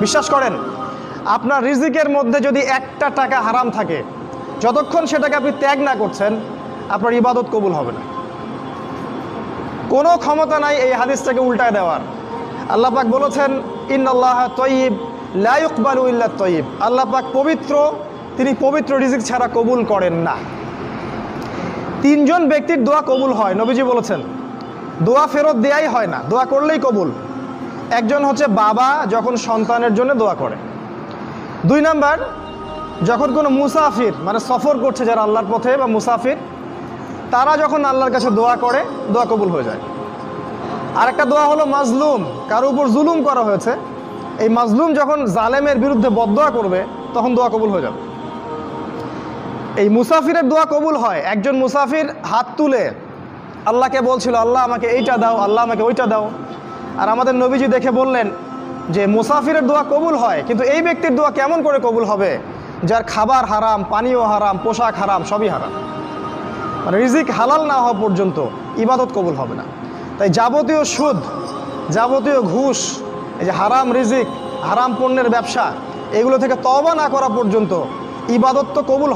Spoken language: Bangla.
বিশ্বাস করেন, আপনার রিজিকের মধ্যে যদি একটা টাকা হারাম থাকে, যতক্ষণ সেটাকে আপনি ত্যাগ না করছেন, আপনার ইবাদত কবুল হবে না। কোনো ক্ষমতা নাই এই হাদিসটাকে উল্টায় দেওয়ার। আল্লাহ পাক বলেছেন, ইন্নাল্লাহ তয়্যিব লা ইকবালু ইল্লা তয়্যিব। আল্লাহ পাক পবিত্র, তিনি পবিত্র রিজিক ছাড়া কবুল করেন না। তিনজন ব্যক্তির দোয়া কবুল হয়, নবীজি বলেছেন। দোয়া ফেরত দেয়াই হয় না, দোয়া করলেই কবুল। একজন হচ্ছে বাবা যখন সন্তানের জন্য দোয়া করে। 2 নাম্বার, যখন কোনো মুসাফির মানে সফর করছে যারা আল্লাহর পথে বা মুসাফির, তারা যখন আল্লাহর কাছে দোয়া করে, দোয়া কবুল হয়ে যায়। আরেকটা দোয়া হলো মাজলুম, কারো উপর জুলুম করা হয়েছে, এই মাজলুম যখন জালেমের বিরুদ্ধে বদদোয়া করবে, তখন দোয়া কবুল হয়ে যাবে। এই মুসাফিরের দোয়া কবুল হয়। একজন মুসাফির হাত তুলে আল্লাহকে বলছিল, আল্লাহ আমাকে এইটা দাও, আল্লাহ আমাকে ওইটা দাও। আর আমাদের নবীজি দেখে বললেন যে মুসাফিরের দোয়া কবুল হয়, কিন্তু এই ব্যক্তির দোয়া কেমন করে কবুল হবে যার খাবার হারাম, পানীয় হারাম, পোশাক হারাম, সবই হারাম। মানে রিজিক হালাল না হওয়া পর্যন্ত ইবাদত কবুল হবে না। তাই যাবতীয় সুদ, যাবতীয় ঘুষ, এই যে হারাম রিজিক, হারাম পণ্যের ব্যবসা, এগুলো থেকে তওবা না করা পর্যন্ত ইবাদত তো কবুল